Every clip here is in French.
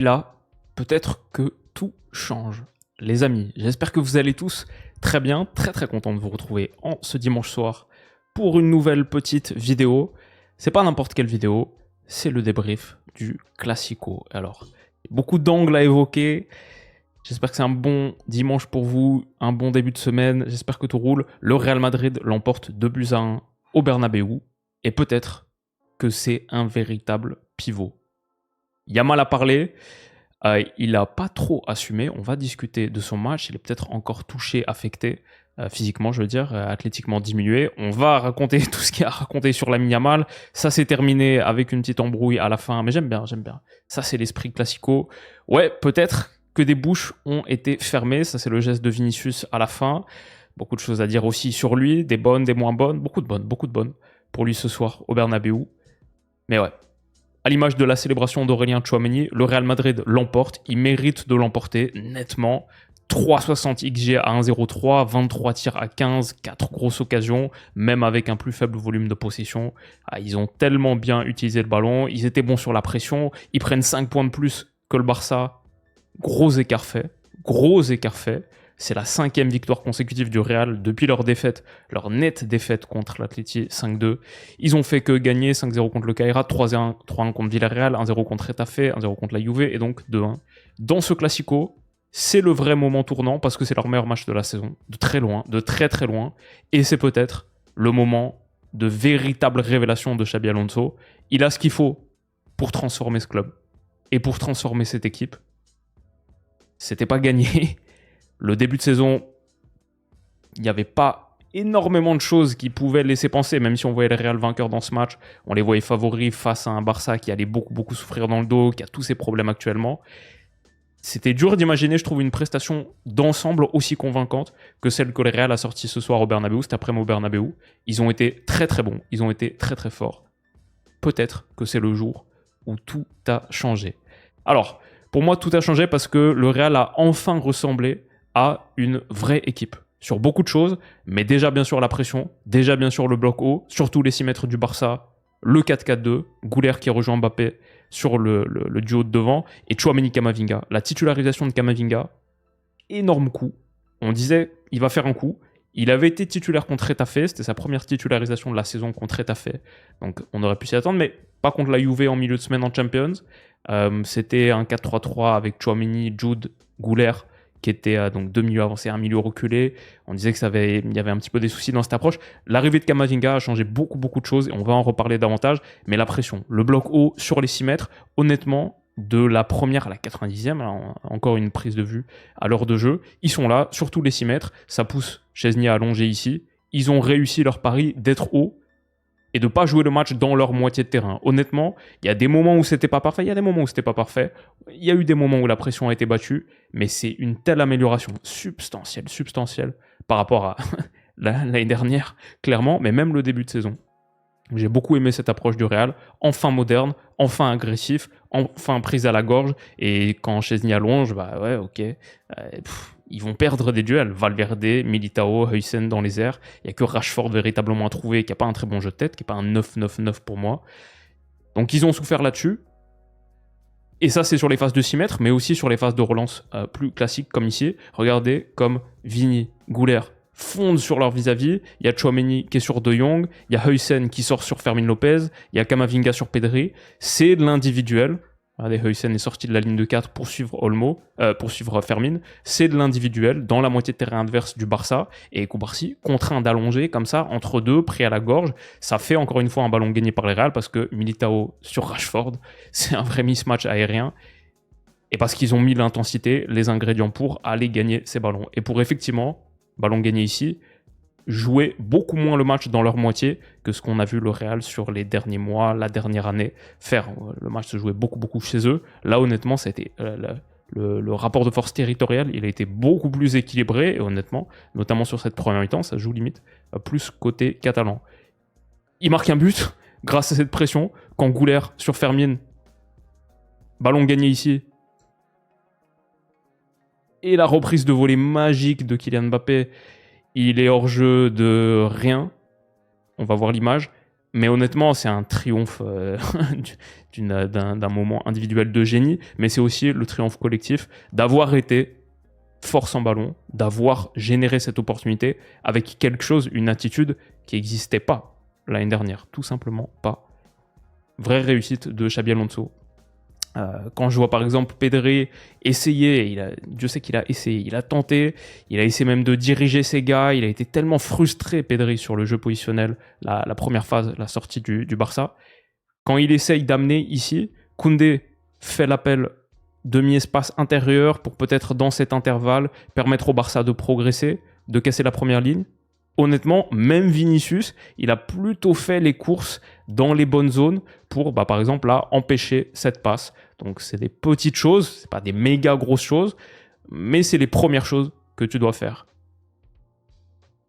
Là, peut-être que tout change. Les amis, j'espère que vous allez tous très bien, très content de vous retrouver en ce dimanche soir pour une nouvelle petite vidéo. C'est pas n'importe quelle vidéo, c'est le débrief du Classico. Alors, beaucoup d'angles à évoquer. J'espère que c'est un bon dimanche pour vous, un bon début de semaine. J'espère que tout roule. Le Real Madrid l'emporte 2-1 au Bernabeu. Et peut-être que c'est un véritable pivot. Yamal a parlé, il n'a pas trop assumé. On va discuter de son match. Il est peut-être encore touché, affecté, physiquement, je veux dire, athlétiquement diminué. On va raconter tout ce qu'il y a à raconter sur Lamine Yamal. Ça s'est terminé avec une petite embrouille à la fin, mais j'aime bien. Ça, c'est l'esprit classico. Ouais, peut-être que des bouches ont été fermées. Ça, c'est le geste de Vinicius à la fin. Beaucoup de choses à dire aussi sur lui, des bonnes, des moins bonnes, beaucoup de bonnes pour lui ce soir au Bernabeu. Mais ouais, à l'image de la célébration d'Aurélien Tchouaméni, le Real Madrid l'emporte. Il mérite de l'emporter nettement. 3,60 XG à 1,03, 23 tirs à 15, 4 grosses occasions, même avec un plus faible volume de possession. Ils ont tellement bien utilisé le ballon, ils étaient bons sur la pression, ils prennent 5 points de plus que le Barça. Gros écart fait. C'est la 5e victoire consécutive du Real depuis leur défaite, leur nette défaite contre l'Atleti 5-2. Ils ont fait que gagner 5-0 contre le Cagliari, 3-1 contre Villarreal, 1-0 contre Retafe, 1-0 contre la Juve et donc 2-1. Dans ce Classico, c'est le vrai moment tournant parce que c'est leur meilleur match de la saison, de très loin, de très loin. Et c'est peut-être le moment de véritable révélation de Xabi Alonso. Il a ce qu'il faut pour transformer ce club et pour transformer cette équipe. C'était pas gagné. Le début de saison, il n'y avait pas énormément de choses qui pouvaient laisser penser, même si on voyait le Real vainqueur dans ce match, on les voyait favoris face à un Barça qui allait beaucoup souffrir dans le dos, qui a tous ses problèmes actuellement. C'était dur d'imaginer, je trouve, une prestation d'ensemble aussi convaincante que celle que le Real a sortie ce soir au Bernabeu, cet après-midi au Bernabeu. Ils ont été très bons, ils ont été très forts. Peut-être que c'est le jour où tout a changé. Alors, pour moi, tout a changé parce que le Real a enfin ressemblé à une vraie équipe sur beaucoup de choses, mais déjà bien sûr la pression, déjà bien sûr le bloc haut, surtout les 6 mètres du Barça, le 4-4-2, Gouler qui rejoint Mbappé sur le duo de devant, et Tchouaméni Camavinga. La titularisation de Camavinga, énorme coup. On disait, il va faire un coup. Il avait été titulaire contre Retafe, c'était sa première titularisation de la saison contre Retafe, donc on aurait pu s'y attendre, mais pas contre la Juve en milieu de semaine en Champions. C'était un 4-3-3 avec Tchouaméni, Jude, Gouler, qui était donc 2 milieux avancés, un milieu reculé. On disait qu'il y avait un petit peu des soucis dans cette approche. L'arrivée de Camavinga a changé beaucoup de choses, et on va en reparler davantage, mais la pression, le bloc haut sur les 6 mètres, honnêtement, de la première à la 90e, alors encore une prise de vue à l'heure de jeu, ils sont là, surtout les 6 mètres, ça pousse Chesney à allonger ici, ils ont réussi leur pari d'être haut, et de ne pas jouer le match dans leur moitié de terrain. Honnêtement, il y a des moments où c'était pas parfait, il y a des moments où c'était pas parfait, il y a eu des moments où la pression a été battue, mais c'est une telle amélioration substantielle par rapport à l'année dernière, clairement, mais même le début de saison. J'ai beaucoup aimé cette approche du Real, enfin moderne, enfin agressif, enfin prise à la gorge, et quand Chesney allonge, bah ouais, ok, ils vont perdre des duels. Valverde, Militao, Huysen dans les airs. Il n'y a que Rashford véritablement à trouver, qui n'a pas un très bon jeu de tête, qui n'est pas un 9-9-9 pour moi. Donc ils ont souffert là-dessus. Et ça, c'est sur les phases de 6 mètres, mais aussi sur les phases de relance plus classiques comme ici. Regardez comme Vini, Gouler fondent sur leur vis-à-vis. Il y a Tchouaméni qui est sur De Jong, il y a Huysen qui sort sur Fermin Lopez, il y a Camavinga sur Pedri. C'est de l'individuel. Regardez, Huysen est sorti de la ligne de 4 pour suivre Fermin. C'est de l'individuel dans la moitié de terrain adverse du Barça. Et Koubarsi contraint d'allonger comme ça, entre deux, pris à la gorge. Ça fait encore une fois un ballon gagné par les Real parce que Militao sur Rashford, c'est un vrai mismatch aérien. Et parce qu'ils ont mis l'intensité, les ingrédients pour aller gagner ces ballons. Et pour effectivement, ballon gagné ici, jouer beaucoup moins le match dans leur moitié que ce qu'on a vu le Real sur les derniers mois, la dernière année faire. Le match se jouait beaucoup chez eux. Là, honnêtement, c'était le rapport de force territoriale, il a été beaucoup plus équilibré, et honnêtement, notamment sur cette première mi-temps, ça joue limite plus côté catalan. Il marque un but grâce à cette pression, quand Gouler sur Fermin, ballon gagné ici, et la reprise de volée magique de Kylian Mbappé. Il est hors jeu de rien. On va voir l'image. Mais honnêtement, c'est un triomphe d'un moment individuel de génie, mais c'est aussi le triomphe collectif d'avoir été force en ballon, d'avoir généré cette opportunité avec quelque chose, une attitude qui n'existait pas l'année dernière. Tout simplement pas. Vraie réussite de Xabi Alonso. Quand je vois par exemple Pedri essayer, Dieu sait qu'il a essayé, il a tenté, il a essayé même de diriger ses gars, il a été tellement frustré Pedri sur le jeu positionnel, la première phase, la sortie du Barça. Quand il essaye d'amener ici, Koundé fait l'appel demi-espace intérieur pour peut-être dans cet intervalle permettre au Barça de progresser, de casser la première ligne. Honnêtement, même Vinicius, il a plutôt fait les courses dans les bonnes zones pour, par exemple, là, empêcher cette passe. Donc, c'est des petites choses, c'est pas des méga grosses choses, mais c'est les premières choses que tu dois faire.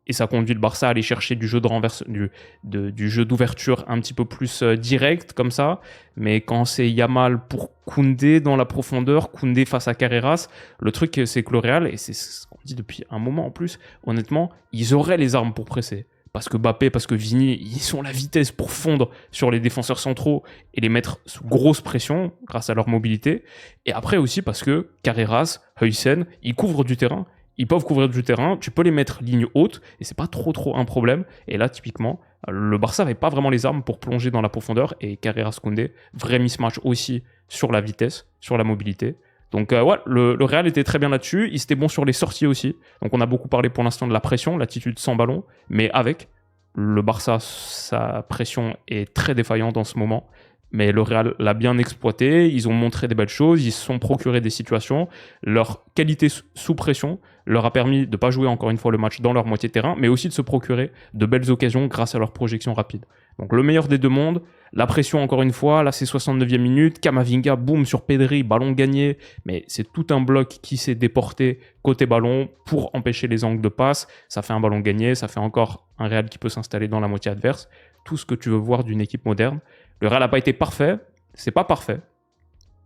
Et ça conduit le Barça à aller chercher du jeu de renverse, du jeu d'ouverture un petit peu plus direct, comme ça. Mais quand c'est Yamal pour Koundé dans la profondeur, Koundé face à Carreras, le truc, c'est que le Real, et c'est ce qu'on dit depuis un moment en plus, honnêtement, ils auraient les armes pour presser. Parce que Mbappé, parce que Vini, ils ont la vitesse pour fondre sur les défenseurs centraux et les mettre sous grosse pression grâce à leur mobilité. Et après aussi parce que Carreras, Huysen, ils couvrent du terrain. Ils peuvent couvrir du terrain, tu peux les mettre ligne haute et c'est pas trop un problème. Et là, typiquement, le Barça n'avait pas vraiment les armes pour plonger dans la profondeur et Carreras Koundé, vrai mismatch aussi sur la vitesse, sur la mobilité. Donc ouais, le Real était très bien là-dessus, il était bon sur les sorties aussi. Donc on a beaucoup parlé pour l'instant de la pression, l'attitude sans ballon, mais avec le Barça, sa pression est très défaillante en ce moment. Mais le Real l'a bien exploité, ils ont montré des belles choses, ils se sont procurés des situations. Leur qualité sous pression leur a permis de ne pas jouer encore une fois le match dans leur moitié de terrain, mais aussi de se procurer de belles occasions grâce à leur projection rapide. Donc le meilleur des deux mondes, la pression encore une fois, là c'est 69e minute, Camavinga, boum sur Pedri, ballon gagné, mais c'est tout un bloc qui s'est déporté côté ballon pour empêcher les angles de passe. Ça fait un ballon gagné, ça fait encore un Real qui peut s'installer dans la moitié adverse. Tout ce que tu veux voir d'une équipe moderne. Le Real n'a pas été parfait, c'est pas parfait,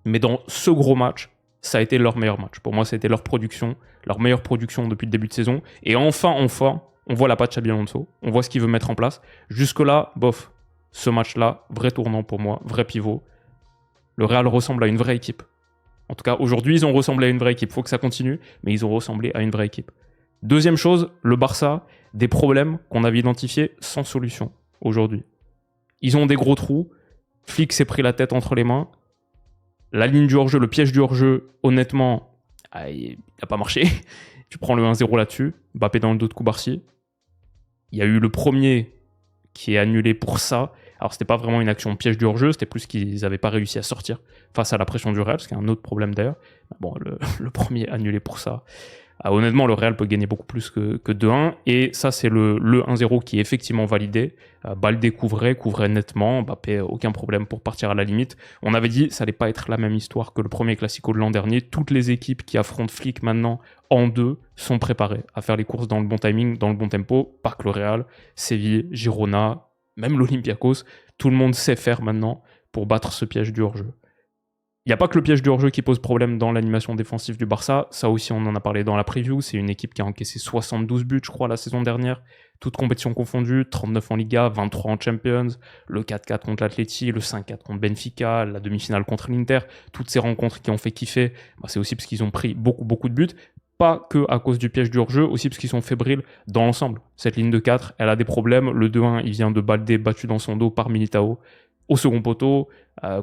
mais dans ce gros match, ça a été leur meilleur match. Pour moi, c'était leur production, leur meilleure production depuis le début de saison. Et enfin, on voit la patte Xabi Alonso, on voit ce qu'il veut mettre en place. Jusque-là, bof, ce match-là, vrai tournant pour moi, vrai pivot. Le Real ressemble à une vraie équipe. En tout cas, aujourd'hui, ils ont ressemblé à une vraie équipe. Il faut que ça continue, mais ils ont ressemblé à une vraie équipe. Deuxième chose, le Barça, des problèmes qu'on avait identifiés sans solution aujourd'hui. Ils ont des gros trous. Flick s'est pris la tête entre les mains. La ligne du hors-jeu, le piège du hors-jeu, honnêtement, il n'a pas marché. Tu prends le 1-0 là-dessus. Mbappé dans le dos de Koubarsi. Il y a eu le premier qui est annulé pour ça. Alors, c'était pas vraiment une action piège du hors-jeu, c'était plus qu'ils n'avaient pas réussi à sortir face à la pression du Real, ce qui est un autre problème d'ailleurs. Bon, le premier annulé pour ça. Honnêtement, le Real peut gagner beaucoup plus que 2-1. Et ça, c'est le 1-0 qui est effectivement validé. Baldé couvrait nettement. Mbappé, aucun problème pour partir à la limite. On avait dit ça n'allait pas être la même histoire que le premier Classico de l'an dernier. Toutes les équipes qui affrontent Flick maintenant en deux sont préparées à faire les courses dans le bon timing, dans le bon tempo. Pas que le Real, Séville, Girona, même l'Olympiakos. Tout le monde sait faire maintenant pour battre ce piège du hors-jeu. Il n'y a pas que le piège du hors-jeu qui pose problème dans l'animation défensive du Barça. Ça aussi, on en a parlé dans la preview. C'est une équipe qui a encaissé 72 buts, je crois, la saison dernière. Toutes compétitions confondues. 39 en Liga, 23 en Champions. Le 4-4 contre l'Atleti, le 5-4 contre Benfica, la demi-finale contre l'Inter. Toutes ces rencontres qui ont fait kiffer, c'est aussi parce qu'ils ont pris beaucoup de buts. Pas que à cause du piège du hors-jeu, aussi parce qu'ils sont fébriles dans l'ensemble. Cette ligne de 4, elle a des problèmes. Le 2-1, il vient de Baldé battu dans son dos par Militao. Au second poteau,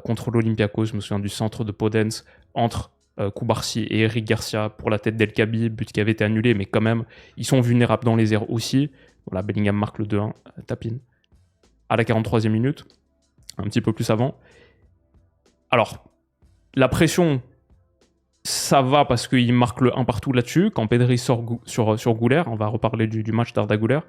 contre l'Olympiakos, je me souviens du centre de Podence entre Koubarsi et Eric Garcia pour la tête d'El Khabi, but qui avait été annulé, mais quand même, ils sont vulnérables dans les airs aussi. Voilà, Bellingham marque le 2-1, tapine. À la 43e minute, un petit peu plus avant. Alors, la pression, ça va parce qu'il marque le 1 partout là-dessus. Quand Pedri sort sur Gouler, on va reparler du match d'Arda Güler.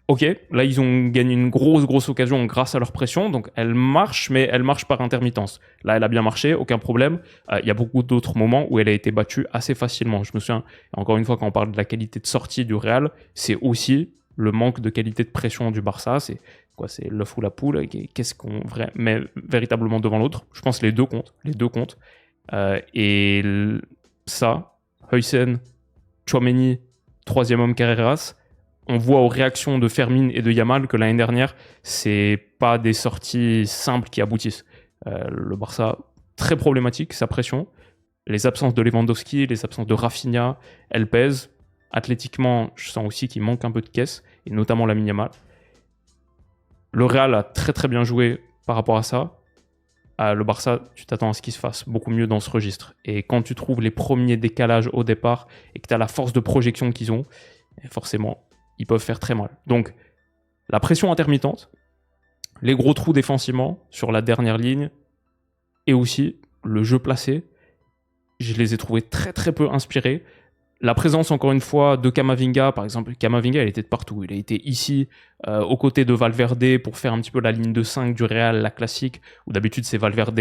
Ok, là ils ont gagné une grosse occasion grâce à leur pression, donc elle marche, mais elle marche par intermittence. Là elle a bien marché, aucun problème. Il y a beaucoup d'autres moments où elle a été battue assez facilement. Je me souviens, encore une fois, quand on parle de la qualité de sortie du Real, c'est aussi le manque de qualité de pression du Barça. C'est quoi, c'est l'œuf ou la poule? Qu'est-ce qu'on met véritablement devant l'autre? Je pense que les deux comptent. Et ça, Huysen, Tchouaméni, troisième homme Carreras, on voit aux réactions de Fermin et de Yamal que l'année dernière, c'est pas des sorties simples qui aboutissent. Le Barça, très problématique, sa pression. Les absences de Lewandowski, les absences de Rafinha, elles pèsent. Athlétiquement, je sens aussi qu'il manque un peu de caisse, et notamment Lamine Yamal. Le Real a très très bien joué par rapport à ça. Le Barça, tu t'attends à ce qu'il se fasse beaucoup mieux dans ce registre. Et quand tu trouves les premiers décalages au départ et que tu as la force de projection qu'ils ont, forcément, ils peuvent faire très mal. Donc, la pression intermittente, les gros trous défensivement sur la dernière ligne et aussi le jeu placé, je les ai trouvés très très peu inspirés. La présence, encore une fois, de Camavinga, par exemple. Camavinga, il était de partout. Il a été ici, aux côtés de Valverde, pour faire un petit peu la ligne de 5 du Real, la classique, où d'habitude c'est Valverde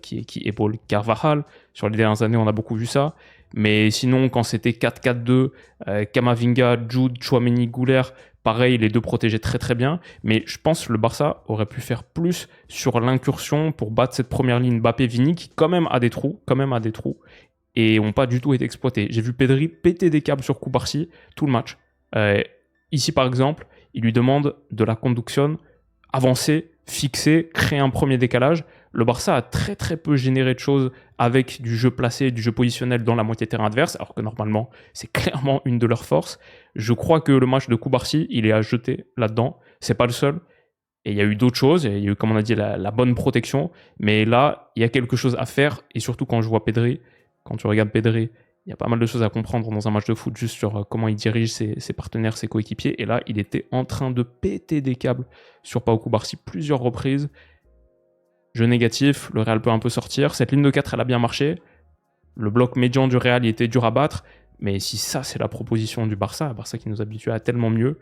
qui épaule Carvajal. Sur les dernières années, on a beaucoup vu ça. Mais sinon, quand c'était 4-4-2, Camavinga, Jude, Tchouaméni, Gouler, pareil, les deux protégeaient très très bien. Mais je pense que le Barça aurait pu faire plus sur l'incursion pour battre cette première ligne Mbappé-Vini, qui quand même a des trous, et n'ont pas du tout été exploités. J'ai vu Pedri péter des câbles sur Cubarsí tout le match. Ici, par exemple, il lui demande de la conduction, avancer, fixer, créer un premier décalage. Le Barça a très très peu généré de choses avec du jeu placé, du jeu positionnel dans la moitié terrain adverse, alors que normalement, c'est clairement une de leurs forces. Je crois que le match de Cubarsí, il est à jeter là-dedans. C'est pas le seul. Et il y a eu d'autres choses. Il y a eu, comme on a dit, la bonne protection. Mais là, il y a quelque chose à faire. Et surtout, quand je vois Pedri, quand tu regardes Pedri, il y a pas mal de choses à comprendre dans un match de foot juste sur comment il dirige ses partenaires, ses coéquipiers. Et là, il était en train de péter des câbles sur Pau Cubarsí plusieurs reprises. Jeu négatif, le Real peut un peu sortir. Cette ligne de 4, elle a bien marché. Le bloc médian du Real, il était dur à battre. Mais si ça, c'est la proposition du Barça qui nous habitue à tellement mieux.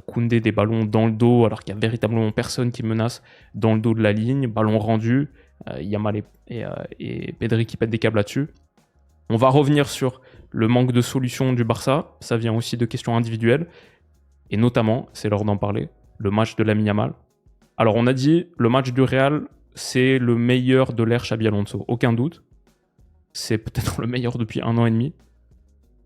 Koundé, des ballons dans le dos, alors qu'il n'y a véritablement personne qui menace dans le dos de la ligne. Ballon rendu. Yamal et Pedri qui pètent des câbles là-dessus. On va revenir sur le manque de solutions du Barça. Ça vient aussi de questions individuelles. Et notamment, c'est l'heure d'en parler, le match de Lamine Yamal. Alors on a dit, le match du Real, c'est le meilleur de l'ère Xabi Alonso. Aucun doute. C'est peut-être le meilleur depuis 1 an et demi.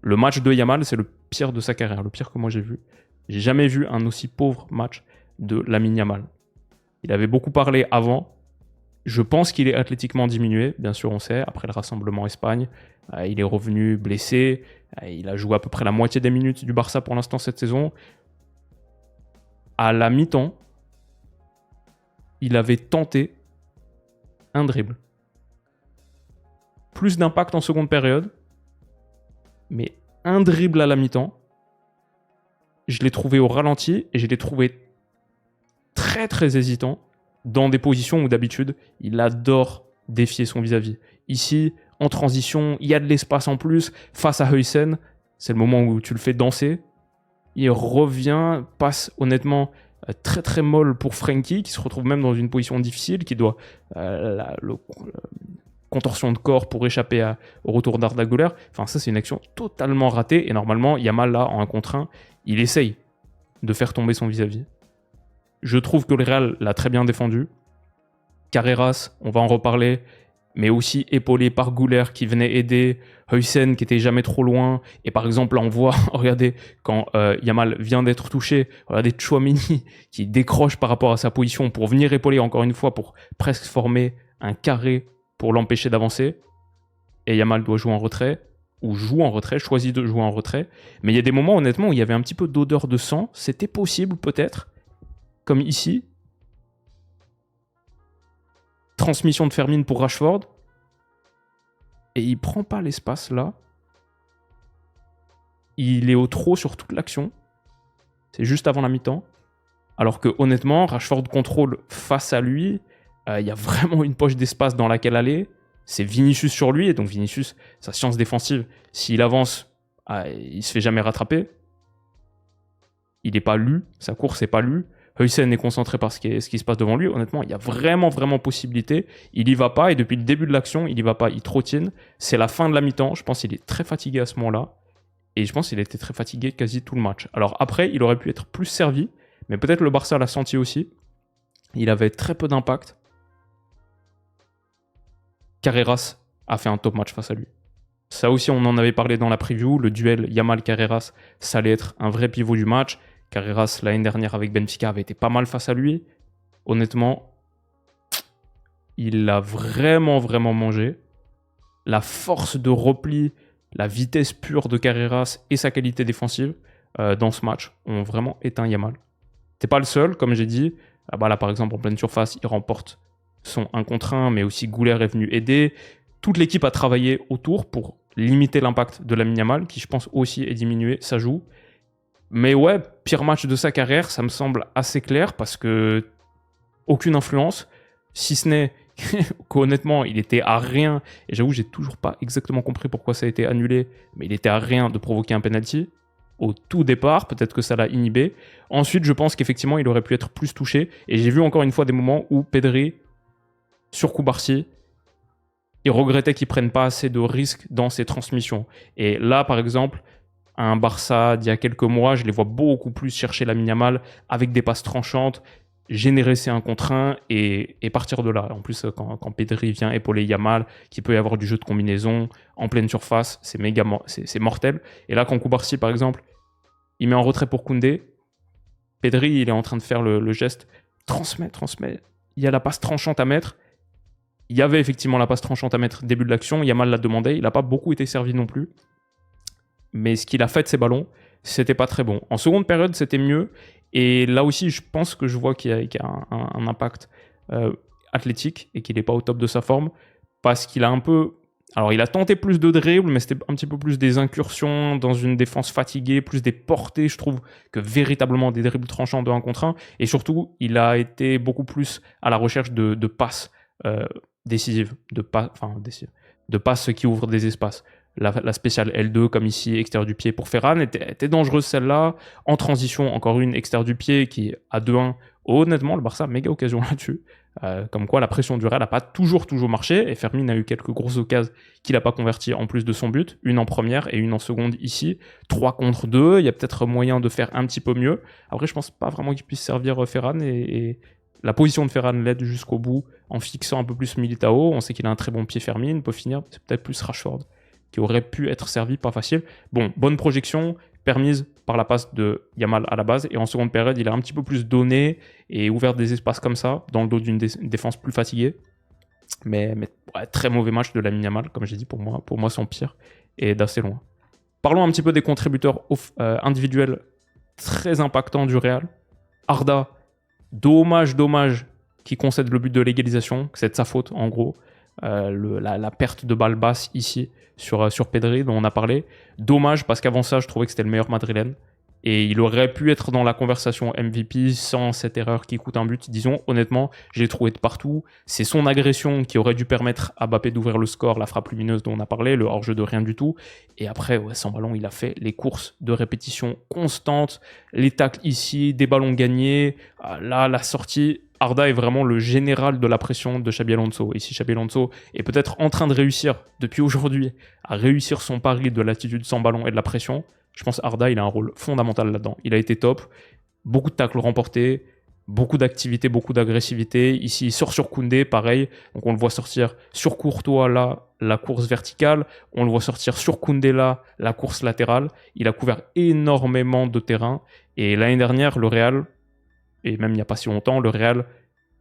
Le match de Yamal, c'est le pire de sa carrière, le pire que moi j'ai vu. J'ai jamais vu un aussi pauvre match de Lamine Yamal. Il avait beaucoup parlé avant. Je pense qu'il est athlétiquement diminué, bien sûr on sait, après le rassemblement Espagne. Il est revenu blessé. Il a joué à peu près la moitié des minutes du Barça pour l'instant cette saison. À la mi-temps, il avait tenté un dribble. Plus d'impact en seconde période, mais un dribble à la mi-temps. Je l'ai trouvé au ralenti et je l'ai trouvé très très hésitant dans des positions où d'habitude il adore défier son vis-à-vis. Ici, en transition, il y a de l'espace en plus face à Huysen. C'est le moment où tu le fais danser. Il revient, passe honnêtement très très molle pour Frenkie, qui se retrouve même dans une position difficile, qui doit contorsion de corps pour échapper au retour d'Arda Güler. Enfin, ça, c'est une action totalement ratée. Et normalement, Yamal, là, en 1 contre 1, il essaye de faire tomber son vis-à-vis. Je trouve que le Real l'a très bien défendu. Carreras, on va en reparler, mais aussi épaulé par Güler qui venait aider, Huysen qui était jamais trop loin. Et par exemple, là, on voit, regardez, quand Yamal vient d'être touché, regardez Tchouaméni qui décroche par rapport à sa position pour venir épauler encore une fois, pour presque former un carré pour l'empêcher d'avancer. Et Yamal doit jouer en retrait, ou joue en retrait, choisit de jouer en retrait. Mais il y a des moments, honnêtement, où il y avait un petit peu d'odeur de sang. C'était possible, peut-être, comme ici. Transmission de Fermin pour Rashford. Et il prend pas l'espace là. Il est au trot sur toute l'action. C'est juste avant la mi-temps. Alors que honnêtement, Rashford contrôle face à lui. Il y a vraiment une poche d'espace dans laquelle aller. C'est Vinicius sur lui. Et donc Vinicius, sa science défensive, s'il avance, il se fait jamais rattraper. Il n'est pas lu. Sa course n'est pas lue. Huysen est concentré par ce qui se passe devant lui. Honnêtement, il y a vraiment possibilité. Il y va pas et depuis le début de l'action, il y va pas. Il trottine. C'est la fin de la mi-temps. Je pense qu'il est très fatigué à ce moment-là. Et je pense qu'il était très fatigué quasi tout le match. Alors après, il aurait pu être plus servi. Mais peut-être le Barça l'a senti aussi. Il avait très peu d'impact. Carreras a fait un top match face à lui. Ça aussi, on en avait parlé dans la preview. Le duel Yamal-Carreras, ça allait être un vrai pivot du match. Carreras, l'année dernière avec Benfica, avait été pas mal face à lui. Honnêtement, il l'a vraiment, vraiment mangé. La force de repli, la vitesse pure de Carreras et sa qualité défensive dans ce match ont vraiment éteint Yamal. T'es pas le seul, comme j'ai dit. Là, par exemple, en pleine surface, il remporte son 1 contre 1, mais aussi Gouler est venu aider. Toute l'équipe a travaillé autour pour limiter l'impact de Lamine Yamal, qui je pense aussi est diminué, ça joue. Mais ouais, pire match de sa carrière, ça me semble assez clair, parce que aucune influence, si ce n'est qu'honnêtement, il était à rien, et j'avoue, j'ai toujours pas exactement compris pourquoi ça a été annulé, mais il était à rien de provoquer un penalty au tout départ, peut-être que ça l'a inhibé. Ensuite, je pense qu'effectivement, il aurait pu être plus touché, et j'ai vu encore une fois des moments où Pedri, sur Koubarsi, il regrettait qu'ils prennent pas assez de risques dans ses transmissions. Et là, par exemple, un Barça d'il y a quelques mois, je les vois beaucoup plus chercher Lamine Yamal avec des passes tranchantes, générer ses 1 contre 1 et partir de là. En plus, quand Pedri vient épauler Yamal, qu'il peut y avoir du jeu de combinaison en pleine surface, c'est mortel. Et là, quand Koubarsi, par exemple, il met en retrait pour Koundé, Pedri, il est en train de faire le geste, transmet, il y a la passe tranchante à mettre. Il y avait effectivement la passe tranchante à mettre début de l'action, Yamal l'a demandé, il n'a pas beaucoup été servi non plus. Mais ce qu'il a fait de ses ballons, c'était pas très bon. En seconde période, c'était mieux. Et là aussi, je pense que je vois qu'il y a un impact athlétique et qu'il n'est pas au top de sa forme. Parce qu'il a un peu... Alors, il a tenté plus de dribbles, mais c'était un petit peu plus des incursions dans une défense fatiguée, plus des portées, je trouve, que véritablement des dribbles tranchants de 1 contre 1. Et surtout, il a été beaucoup plus à la recherche de passes décisives, de passes qui ouvrent des espaces. La spéciale L2, comme ici, extérieur du pied pour Ferran, était dangereuse celle-là. En transition, encore une extérieur du pied qui, à 2-1, honnêtement, le Barça, méga occasion là-dessus. Comme quoi, la pression du Real n'a pas toujours marché. Et Fermin a eu quelques grosses occasions qu'il n'a pas converties en plus de son but. Une en première et une en seconde ici. 3 contre 2. Il y a peut-être moyen de faire un petit peu mieux. Après, je pense pas vraiment qu'il puisse servir Ferran. Et la position de Ferran l'aide jusqu'au bout en fixant un peu plus Militao. On sait qu'il a un très bon pied Fermin. Il peut finir, c'est peut-être plus Rashford qui aurait pu être servi, pas facile. Bon, bonne projection, permise par la passe de Yamal à la base. Et en seconde période, il a un petit peu plus donné et ouvert des espaces comme ça, dans le dos d'une défense plus fatiguée. Mais ouais, très mauvais match de Lamine Yamal, comme j'ai dit, pour moi son pire, et d'assez loin. Parlons un petit peu des contributeurs individuels très impactants du Real. Arda, dommage qu'il concède le but de l'égalisation, c'est de sa faute en gros. La perte de balle basse ici sur Pedri dont on a parlé. Dommage parce qu'avant ça, je trouvais que c'était le meilleur madrilène. Et il aurait pu être dans la conversation MVP sans cette erreur qui coûte un but. Disons, honnêtement, j'ai trouvé de partout. C'est son agression qui aurait dû permettre à Mbappé d'ouvrir le score, la frappe lumineuse dont on a parlé, le hors-jeu de rien du tout. Et après, ouais, sans ballon, il a fait les courses de répétition constantes, les tacles ici, des ballons gagnés. Là, la sortie... Arda est vraiment le général de la pression de Xabi Alonso. Ici, Xabi Alonso est peut-être en train de réussir, depuis aujourd'hui, à réussir son pari de l'attitude sans ballon et de la pression. Je pense Arda, il a un rôle fondamental là-dedans. Il a été top. Beaucoup de tacles remportés, beaucoup d'activité, beaucoup d'agressivité. Ici, il sort sur Koundé, pareil. Donc, on le voit sortir sur Courtois, là, la course verticale. On le voit sortir sur Koundé, là, la course latérale. Il a couvert énormément de terrain. Et l'année dernière, le Real... et même il n'y a pas si longtemps, le Real,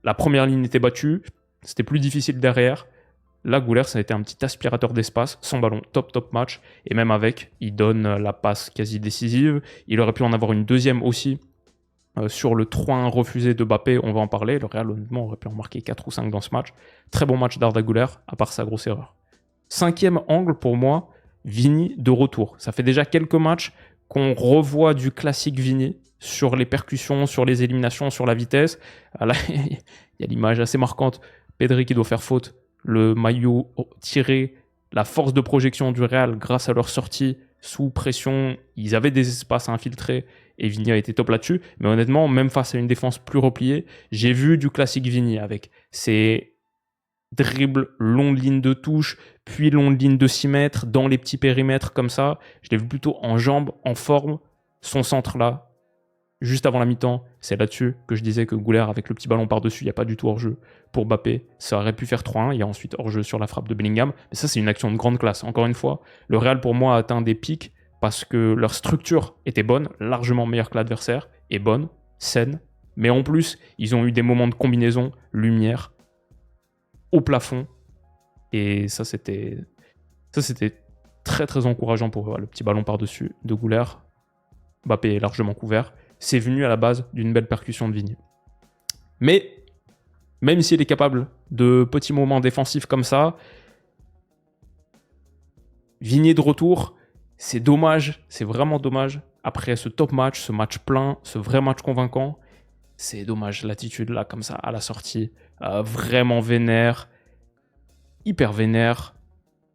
la première ligne était battue, c'était plus difficile derrière. Là, Gouler, ça a été un petit aspirateur d'espace, sans ballon, top match. Et même avec, il donne la passe quasi décisive. Il aurait pu en avoir une deuxième aussi sur le 3-1 refusé de Mbappé, on va en parler. Le Real, honnêtement, aurait pu en marquer 4 ou 5 dans ce match. Très bon match d'Arda Gouler, à part sa grosse erreur. 5e angle pour moi, Vini de retour. Ça fait déjà quelques matchs qu'on revoit du classique Vini sur les percussions, sur les éliminations, sur la vitesse. Là, il y a l'image assez marquante. Pedri qui doit faire faute, le maillot tiré, la force de projection du Real grâce à leur sortie sous pression. Ils avaient des espaces à infiltrer et Vini a été top là-dessus. Mais honnêtement, même face à une défense plus repliée, j'ai vu du classique Vini avec ses dribbles, longue ligne de touche, puis longue ligne de 6 mètres, dans les petits périmètres comme ça. Je l'ai vu plutôt en jambes, en forme. Son centre là, juste avant la mi-temps, c'est là-dessus que je disais que Gouler, avec le petit ballon par-dessus, il n'y a pas du tout hors-jeu pour Mbappé. Ça aurait pu faire 3-1. Il y a ensuite hors-jeu sur la frappe de Bellingham. Mais ça, c'est une action de grande classe. Encore une fois, le Real, pour moi, a atteint des pics parce que leur structure était bonne, largement meilleure que l'adversaire, et bonne, saine. Mais en plus, ils ont eu des moments de combinaison, lumière, au plafond. Et ça, c'était très, très encourageant pour eux. Le petit ballon par-dessus de Gouler. Mbappé est largement couvert. C'est venu à la base d'une belle percussion de Vigny. Mais, même s'il est capable de petits moments défensifs comme ça, Vigny de retour, c'est dommage, c'est vraiment dommage. Après ce top match, ce match plein, ce vrai match convaincant, c'est dommage l'attitude là, comme ça, à la sortie. Vraiment vénère, hyper vénère,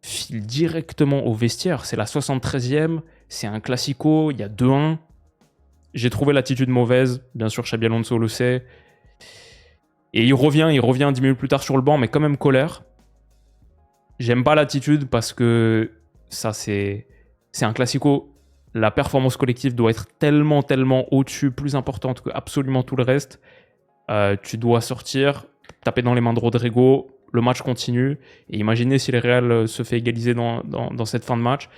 file directement au vestiaire. C'est la 73e, c'est un classico, il y a 2-1. J'ai trouvé l'attitude mauvaise, bien sûr Xabi Alonso le sait. Et il revient 10 minutes plus tard sur le banc, mais quand même colère. J'aime pas l'attitude parce que ça c'est un classico. La performance collective doit être tellement au-dessus, plus importante que absolument tout le reste. Tu dois sortir, taper dans les mains de Rodrigo, le match continue. Et imaginez si le Real se fait égaliser dans cette fin de match.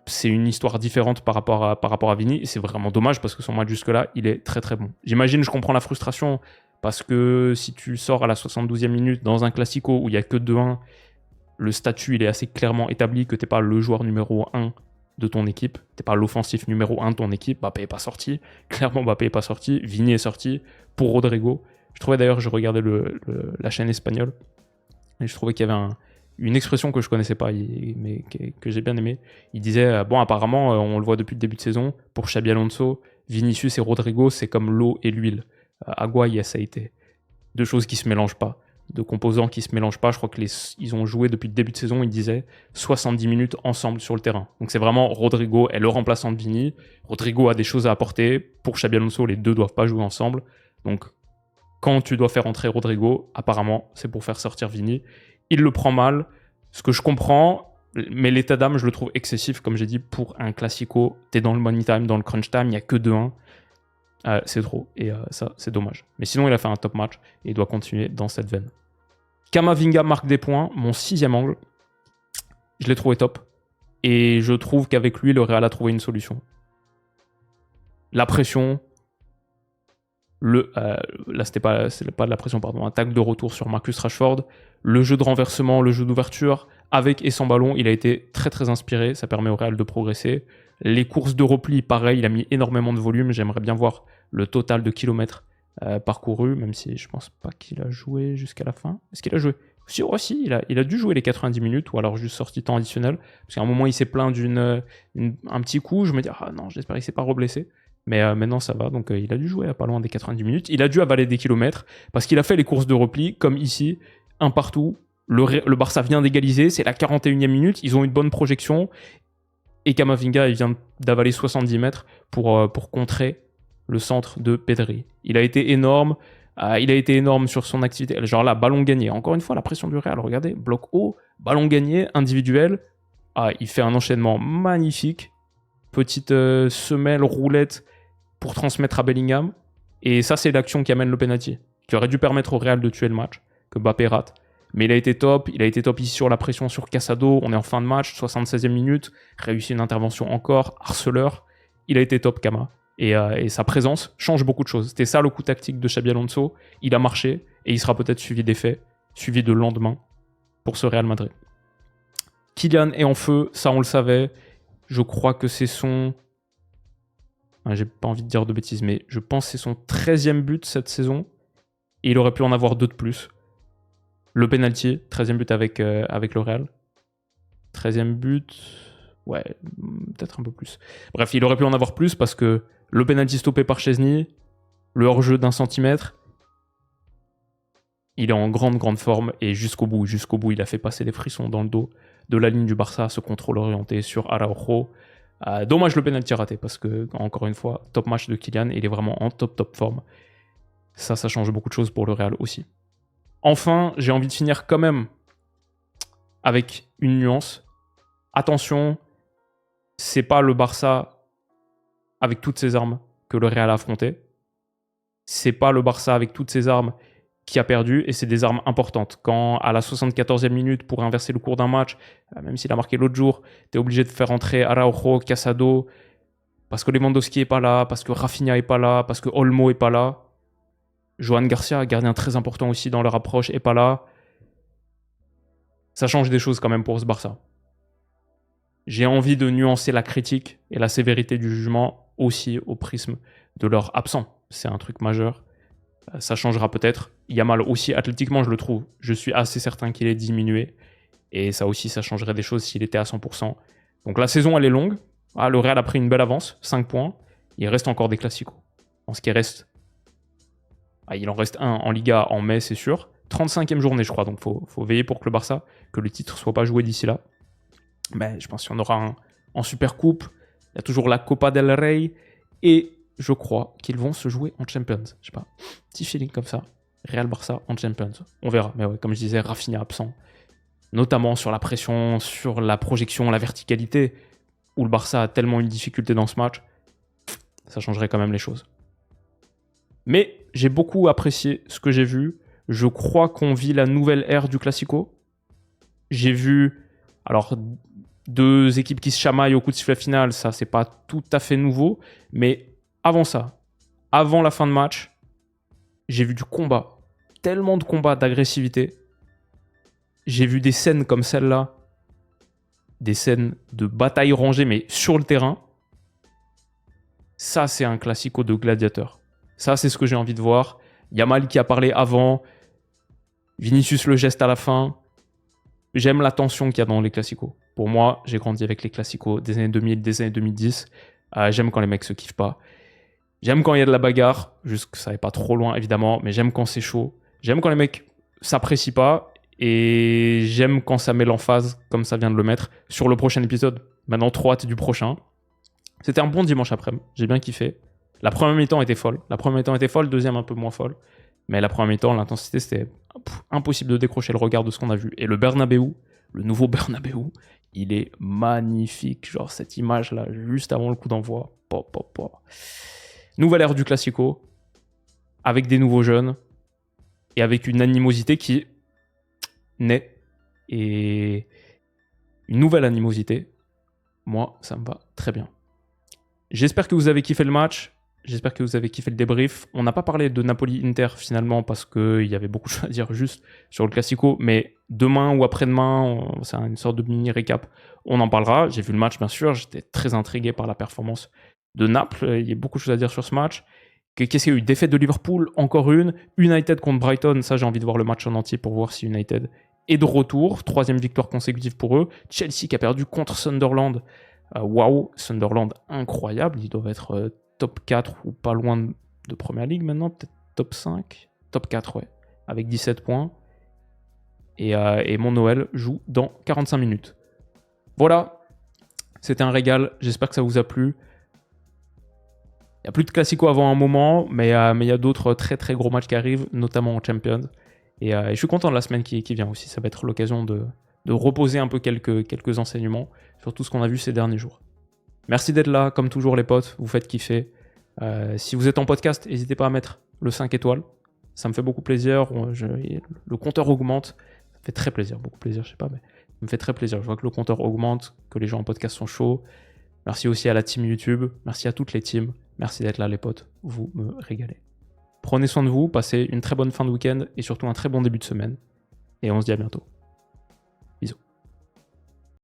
C'est une histoire différente par rapport à Vini. Et c'est vraiment dommage parce que son match jusque-là, il est très très bon. J'imagine, je comprends la frustration parce que si tu sors à la 72e minute dans un classico où il n'y a que 2-1, le statut il est assez clairement établi que tu n'es pas le joueur numéro 1 de ton équipe, tu n'es pas l'offensif numéro 1 de ton équipe. Mbappé n'est pas sorti. Clairement, Mbappé n'est pas sorti. Vini est sorti pour Rodrigo. Je trouvais d'ailleurs, je regardais la chaîne espagnole et je trouvais qu'il y avait une expression que je connaissais pas, mais que j'ai bien aimé. Il disait, bon, apparemment, on le voit depuis le début de saison, pour Xabi Alonso, Vinicius et Rodrigo, c'est comme l'eau et l'huile. Agua y aceite. Deux choses qui se mélangent pas. Deux composants qui se mélangent pas. Je crois qu'ils ont joué depuis le début de saison, ils disaient 70 minutes ensemble sur le terrain. Donc c'est vraiment Rodrigo est le remplaçant de Vini. Rodrigo a des choses à apporter. Pour Xabi Alonso, les deux doivent pas jouer ensemble. Donc quand tu dois faire entrer Rodrigo, apparemment, c'est pour faire sortir Vini. Il le prend mal, ce que je comprends, mais l'état d'âme, je le trouve excessif, comme j'ai dit, pour un classico. T'es dans le money time, dans le crunch time, il n'y a que 2-1. C'est trop, et ça, c'est dommage. Mais sinon, il a fait un top match, et il doit continuer dans cette veine. Camavinga marque des points, mon 6e angle. Je l'ai trouvé top. Et je trouve qu'avec lui, le Real a trouvé une solution. La pression... là, c'était pas de la pression, pardon. Un tacle de retour sur Marcus Rashford. Le jeu de renversement, le jeu d'ouverture, avec et sans ballon, il a été très très inspiré. Ça permet au Real de progresser. Les courses de repli, pareil, il a mis énormément de volume. J'aimerais bien voir le total de kilomètres parcourus, même si je pense pas qu'il a joué jusqu'à la fin. Est-ce qu'il a joué? Si, aussi, il a dû jouer les 90 minutes, ou alors juste sorti temps additionnel. Parce qu'à un moment, il s'est plaint un petit coup. Je me dis, ah non, j'espère qu'il s'est pas reblessé. Mais maintenant, ça va. Donc, il a dû jouer à pas loin des 90 minutes. Il a dû avaler des kilomètres parce qu'il a fait les courses de repli, comme ici, un partout. Le Barça vient d'égaliser. C'est la 41e minute. Ils ont une bonne projection. Et Camavinga, il vient d'avaler 70 mètres pour contrer le centre de Pedri. Il a été énorme. Il a été énorme sur son activité. Genre là, ballon gagné. Encore une fois, la pression du Real. Regardez, bloc haut, ballon gagné, individuel. Il fait un enchaînement magnifique. Petite semelle, roulette pour transmettre à Bellingham. Et ça, c'est l'action qui amène le penalty, qui aurait dû permettre au Real de tuer le match, que Mbappé rate. Mais il a été top ici sur la pression sur Casado. On est en fin de match, 76e minute. Réussit une intervention encore, harceleur. Il a été top, Kama. Et sa présence change beaucoup de choses. C'était ça le coup tactique de Xabi Alonso. Il a marché et il sera peut-être suivi d'effets, suivi de lendemain pour ce Real Madrid. Kylian est en feu, ça on le savait. Je crois que c'est son... J'ai pas envie de dire de bêtises, mais je pense que c'est son 13e but cette saison. Et il aurait pu en avoir 2 de plus. Le penalty, 13e but avec le Real. 13e but... Ouais, peut-être un peu plus. Bref, il aurait pu en avoir plus parce que le penalty stoppé par Chesney, le hors-jeu d'1 centimètre, il est en grande forme et jusqu'au bout, il a fait passer des frissons dans le dos de la ligne du Barça, ce contrôle orienté sur Araujo. Dommage le penalty raté parce que, encore une fois, top match de Kylian, il est vraiment en top forme. Ça change beaucoup de choses pour le Real aussi. Enfin, j'ai envie de finir quand même avec une nuance. Attention, c'est pas le Barça avec toutes ses armes que le Real a affronté. C'est pas le Barça avec toutes ses armes qui a perdu, et c'est des armes importantes. Quand à la 74e minute, pour inverser le cours d'un match, même s'il a marqué l'autre jour, tu es obligé de faire entrer Araujo, Casado, parce que Lewandowski est pas là, parce que Rafinha est pas là, parce que Olmo est pas là. Johan Garcia, gardien très important aussi dans leur approche, est pas là. Ça change des choses quand même pour ce Barça. J'ai envie de nuancer la critique et la sévérité du jugement aussi au prisme de leur absent. C'est un truc majeur. Ça changera peut-être. Yamal aussi, athlétiquement, je le trouve. Je suis assez certain qu'il est diminué. Et ça aussi, ça changerait des choses s'il était à 100%. Donc la saison, elle est longue. Le Real a pris une belle avance, 5 points. Il reste encore des classicos. En ce qui reste, il en reste un en Liga en mai, c'est sûr. 35e journée, je crois. Donc faut veiller pour que le Barça, que le titre soit pas joué d'ici là. Mais je pense qu'il y en aura un en Supercoupe. Il y a toujours la Copa del Rey. Et je crois qu'ils vont se jouer en Champions. Je sais pas, petit feeling comme ça. Real Barça en Champions. On verra. Mais ouais, comme je disais, Rafinha absent. Notamment sur la pression, sur la projection, la verticalité, où le Barça a tellement une difficulté dans ce match. Ça changerait quand même les choses. Mais j'ai beaucoup apprécié ce que j'ai vu. Je crois qu'on vit la nouvelle ère du Classico. J'ai vu, alors, 2 équipes qui se chamaillent au coup de sifflet final. Ça, c'est pas tout à fait nouveau. Mais avant ça, avant la fin de match, j'ai vu du combat. Tellement de combats, d'agressivité. J'ai vu des scènes comme celle-là. Des scènes de bataille rangée, mais sur le terrain. Ça, c'est un classico de gladiateur. Ça, c'est ce que j'ai envie de voir. Yamal qui a parlé avant. Vinicius le geste à la fin. J'aime la tension qu'il y a dans les classicos. Pour moi, j'ai grandi avec les classicos des années 2000, des années 2010. J'aime quand les mecs se kiffent pas. J'aime quand il y a de la bagarre. Juste que ça n'est pas trop loin, évidemment. Mais j'aime quand c'est chaud. J'aime quand les mecs s'apprécient pas. Et j'aime quand ça met l'emphase, comme ça vient de le mettre, sur le prochain épisode. Maintenant, trop hâte du prochain. C'était un bon dimanche après-midi. J'ai bien kiffé. La première mi-temps était folle. Deuxième un peu moins folle. Mais la première mi-temps, l'intensité, c'était impossible de décrocher le regard de ce qu'on a vu. Et le Bernabéu, le nouveau Bernabéu, il est magnifique. Genre cette image-là, juste avant le coup d'envoi. Nouvelle ère du Classico, avec des nouveaux jeunes, et avec une animosité qui naît. Et une nouvelle animosité, moi, ça me va très bien. J'espère que vous avez kiffé le match. J'espère que vous avez kiffé le débrief. On n'a pas parlé de Napoli-Inter finalement parce qu'il y avait beaucoup de choses à dire juste sur le Classico. Mais demain ou après-demain, c'est une sorte de mini-récap. On en parlera. J'ai vu le match bien sûr. J'étais très intrigué par la performance de Naples. Il y a beaucoup de choses à dire sur ce match. Qu'est-ce qu'il y a eu? Défaite de Liverpool, encore une. United contre Brighton. Ça, j'ai envie de voir le match en entier pour voir si United est de retour. 3e victoire consécutive pour eux. Chelsea qui a perdu contre Sunderland. Waouh, Sunderland incroyable. Ils doivent être top 4 ou pas loin de Première Ligue maintenant. Peut-être top 5. Top 4, ouais. Avec 17 points. Et mon Noël joue dans 45 minutes. Voilà. C'était un régal. J'espère que ça vous a plu. Il n'y a plus de Classico avant un moment, mais il y a d'autres très très gros matchs qui arrivent, notamment en Champions. Et je suis content de la semaine qui vient aussi. Ça va être l'occasion de reposer un peu quelques enseignements sur tout ce qu'on a vu ces derniers jours. Merci d'être là, comme toujours les potes, vous faites kiffer. Si vous êtes en podcast, n'hésitez pas à mettre le 5 étoiles. Ça me fait beaucoup plaisir. Le compteur augmente. Ça me fait très plaisir, beaucoup plaisir, je sais pas, mais ça me fait très plaisir. Je vois que le compteur augmente, que les gens en podcast sont chauds. Merci aussi à la team YouTube. Merci à toutes les teams. Merci d'être là les potes. Vous me régalez. Prenez soin de vous, passez une très bonne fin de week-end et surtout un très bon début de semaine. Et on se dit à bientôt.